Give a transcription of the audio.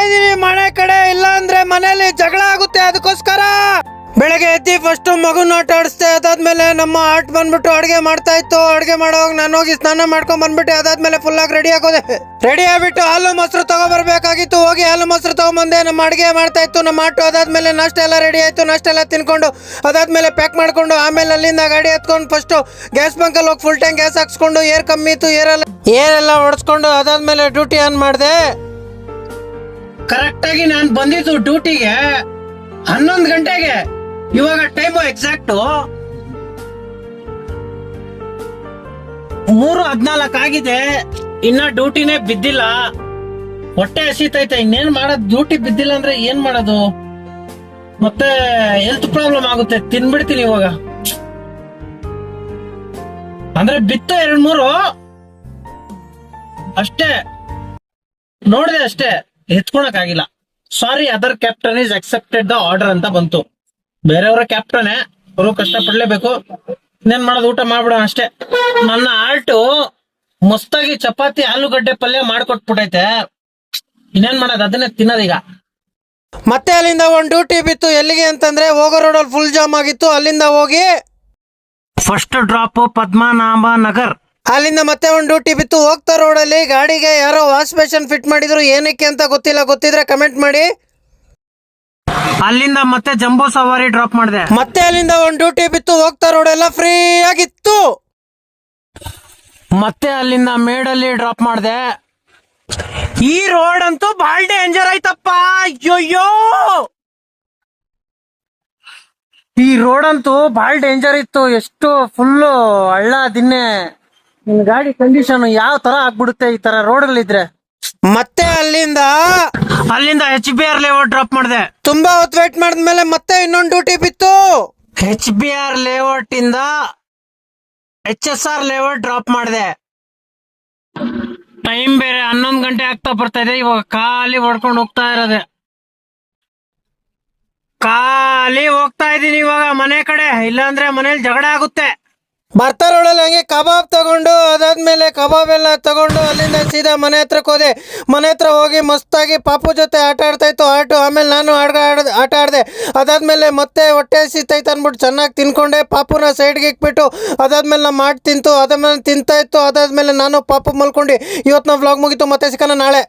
ಇದೀನಿ ಮನೆ ಕಡೆ, ಇಲ್ಲ ಅಂದ್ರೆ ಮನೇಲಿ ಜಗಳ ಆಗುತ್ತೆ. ಅದಕ್ಕೋಸ್ಕರ ಬೆಳಗ್ಗೆ ಎದ್ದಿ ಫಸ್ಟ್ ಮಗುನ ಆಟ ಆಡಿಸ್ದೆ. ಅದಾದ್ಮೇಲೆ ನಮ್ಮ ಆಟ ಬಂದ್ಬಿಟ್ಟು ಅಡುಗೆ ಮಾಡ್ತಾ ಇತ್ತು. ಅಡುಗೆ ಮಾಡೋವಾಗ ನಾನು ಹೋಗಿ ಸ್ನಾನ ಮಾಡ್ಕೊಂಡ್ ಬಂದ್ಬಿಟ್ಟೆ. ಅದಾದ್ಮೇಲೆ ಫುಲ್ ಆಗಿ ರೆಡಿ ಆಗೋದೆ. ರೆಡಿ ಆಗ್ಬಿಟ್ಟು ಹಾಲು ಮೊಸರು ತಗೊಬರ್ಬೇಕಾಗಿತ್ತು. ಹೋಗಿ ಹಾಲು ಮೊಸರು ತಗೊಂಬಂದೆ. ನಮ್ಮ ಅಡುಗೆ ಮಾಡ್ತಾ ಇತ್ತು ನಮ್ಮ ಆಟು. ಅದಾದ್ಮೇಲೆ ನಾಷ್ಟ ಎಲ್ಲ ರೆಡಿ ಆಯ್ತು. ನಾಷ್ಟ ಎಲ್ಲ ತಿನ್ಕೊಂಡು ಅದಾದ್ಮೇಲೆ ಪ್ಯಾಕ್ ಮಾಡ್ಕೊಂಡು ಆಮೇಲೆ ಅಲ್ಲಿಂದ ಗಾಡಿ ಹತ್ಕೊಂಡು ಫಸ್ಟ್ ಗ್ಯಾಸ್ ಬಂಕಲ್ಲಿ ಹೋಗಿ ಫುಲ್ ಟ್ಯಾಂಕ್ ಗ್ಯಾಸ್ ಹಾಕ್ಸ್ಕೊಂಡು ಏರ್ ಕಮ್ಮಿ ಇತ್ತು ಏರೆಲ್ಲ ಹೊಡೆಸ್ಕೊಂಡು ಅದಾದ್ಮೇಲೆ ಡ್ಯೂಟಿ ಆನ್ ಮಾಡಿದೆ. ಕರೆಕ್ಟಾಗಿ ನಾನು ಬಂದಿದ್ದು ಡ್ಯೂಟಿಗೆ 11 ಗಂಟೆಗೆ. ಇವಾಗ ಟೈಮು ಎಕ್ಸಾಕ್ಟ್ 3:14 ಆಗಿದೆ. ಇನ್ನ ಡ್ಯೂಟಿನೇ ಬಿದ್ದಿಲ್ಲ. ಹೊಟ್ಟೆ ಹಸಿತೈತೆ. ಇನ್ನೇನ್ ಮಾಡೋದು? ಡ್ಯೂಟಿ ಬಿದ್ದಿಲ್ಲ ಅಂದ್ರೆ ಏನ್ ಮಾಡೋದು? ಮತ್ತೆ ಹೆಲ್ತ್ ಪ್ರಾಬ್ಲಮ್ ಆಗುತ್ತೆ. ತಿನ್ಬಿಡ್ತೀನಿ ಇವಾಗ. ಅಂದ್ರೆ ಬಿತ್ತು 2-3 ಅಷ್ಟೇ ನೋಡಿದೆ, ಅಷ್ಟೇ ಎತ್ಕೊಳಕ್ ಆಗಿಲ್ಲ. Sorry, other captain is accepted the order ಅಂತ ಬಂತು. ಬೇರೆಯವರ ಕ್ಯಾಪ್ಟನೇ, ಅವರು ಕಷ್ಟಪಡ್ಲೇಬೇಕು. ಇನ್ನೇನ್ ಮಾಡೋದು? ಊಟ ಮಾಡ್ಬಿಡೋಣ ಅಷ್ಟೇ. ನನ್ನ ಆಲ್ಟು ಮಸ್ತಾಗಿ ಚಪಾತಿ ಆಲೂಗಡ್ಡೆ ಪಲ್ಯ ಮಾಡ್ಕೊಟ್ಬಿಟ್ಟೈತೆ. ಇನ್ನೇನ್ ಮಾಡೋದು? ಅದನ್ನೇ ತಿನ್ನೋದೀಗ. ಮತ್ತೆ ಅಲ್ಲಿಂದ ಒಂದು ಡ್ಯೂಟಿ ಬಿತ್ತು. ಎಲ್ಲಿಗೆ ಅಂತಂದ್ರೆ ಹೋಗೋ ರೋಡಲ್ಲಿ ಫುಲ್ ಜಾಮ್ ಆಗಿತ್ತು. ಅಲ್ಲಿಂದ ಹೋಗಿ ಫಸ್ಟ್ ಡ್ರಾಪ್ ಪದ್ಮನಾಭ ನಗರ್. ಅಲ್ಲಿಂದ ಮತ್ತೆ ಒಂದು ಡ್ಯೂಟಿ ಬಿತ್ತು. ಹೋಗ್ತಾ ರೋಡಲ್ಲಿ ಗಾಡಿಗೆ ಯಾರೋ ವಾಶ್ ಬೇಷನ್ ಫಿಟ್ ಮಾಡಿದ್ರು. ಏನಕ್ಕೆ ಅಂತ ಗೊತ್ತಿಲ್ಲ. ಗೊತ್ತಿದ್ರೆ ಕಮೆಂಟ್ ಮಾಡಿ. ಅಲ್ಲಿಂದ ಮತ್ತೆ ಜಂಬೋ ಸವಾರಿ ಡ್ರಾಪ್ ಮಾಡಿದೆ. ಮತ್ತೆ ಅಲ್ಲಿಂದ ಒಂದು ಡ್ಯೂಟಿ ಬಿತ್ತು. ಹೋಗ್ತಾ ರೋಡ್ ಎಲ್ಲ ಫ್ರೀ ಆಗಿತ್ತು. ಮತ್ತೆ ಅಲ್ಲಿಂದ ಮೇಡಲ್ಲಿ ಡ್ರಾಪ್ ಮಾಡಿದೆ. ಈ ರೋಡ್ ಅಂತೂ ಬಹಳ ಡೇಂಜರ್ ಆಯ್ತಪ್ಪ. ಅಯ್ಯೋಯ್ಯೋ, ಈ ರೋಡ್ ಅಂತೂ ಬಹಳ ಡೇಂಜರ್ ಇತ್ತು. ಎಷ್ಟು ಫುಲ್ಲು ಹಳ್ಳ ದಿನ್ನೆ. ನಿನ್ ಗಾಡಿ ಕಂಡೀಷನ್ ಯಾವ ತರ ಆಗ್ಬಿಡುತ್ತೆ ಈ ತರ ರೋಡ್ ಇದ್ರೆ. ಮತ್ತೆ ಅಲ್ಲಿಂದ HBR ಲೇಔಟ್ ಡ್ರಾಪ್ ಮಾಡಿದೆ. ತುಂಬಾ ಹೊತ್ತು ವೇಟ್ ಮಾಡಿದ್ಮೇಲೆ ಮತ್ತೆ ಇನ್ನೊಂದು ಡ್ಯೂಟಿ ಬಿತ್ತು. HBR ಲೇಔಟ್ ಇಂದ HSR ಲೇಔಟ್ ಡ್ರಾಪ್ ಮಾಡಿದೆ. ಟೈಮ್ ಬೇರೆ 11 ಗಂಟೆ ಆಗ್ತಾ ಬರ್ತಾ ಇದೆ. ಇವಾಗ ಖಾಲಿ ಹೊಡ್ಕೊಂಡು ಹೋಗ್ತಾ ಇರೋದೆ. ಖಾಲಿ ಹೋಗ್ತಾ ಇದೀನಿ ಇವಾಗ ಮನೆ ಕಡೆ. ಇಲ್ಲಾಂದ್ರೆ ಮನೇಲಿ ಜಗಳ ಆಗುತ್ತೆ. ಬರ್ತಾ ರೋಡಲ್ಲಿ ಹಂಗೆ ಕಬಾಬ್ ತಗೊಂಡು ಅದಾದ್ಮೇಲೆ ಕಬಾಬ್ ಎಲ್ಲ ತಗೊಂಡು ಅಲ್ಲಿಂದ ಸೀದಾ ಮನೆ ಹತ್ರಕ್ಕೆ ಹೋದೆ. ಮನೆ ಹತ್ರ ಹೋಗಿ ಮಸ್ತಾಗಿ ಪಾಪು ಜೊತೆ ಆಟ ಆಡ್ತಾ ಇತ್ತು ಆಟು. ಆಮೇಲೆ ನಾನು ಆಟ ಆಡಿದೆ. ಅದಾದ್ಮೇಲೆ ಮತ್ತೆ ಹೊಟ್ಟೆ ಹಸಿತೈತೆ ಅಂದ್ಬಿಟ್ಟು ಚೆನ್ನಾಗಿ ತಿನ್ಕೊಂಡೆ. ಪಾಪುನ ಸೈಡ್ಗೆ ಇಕ್ಬಿಟ್ಟು ಅದಾದ್ಮೇಲೆ ನಮ್ಮ ಆಟ ತಿಂತು. ಅದಾದ್ಮೇಲೆ ತಿಂತಾ ಇತ್ತು. ಅದಾದ್ಮೇಲೆ ನಾನು ಪಾಪು ಮಲ್ಕೊಂಡು ಇವತ್ತು ನಾವು ವ್ಲಾಗ್ ಮುಗಿತು. ಮತ್ತೆ ಸಿಗೋಣ ನಾಳೆ.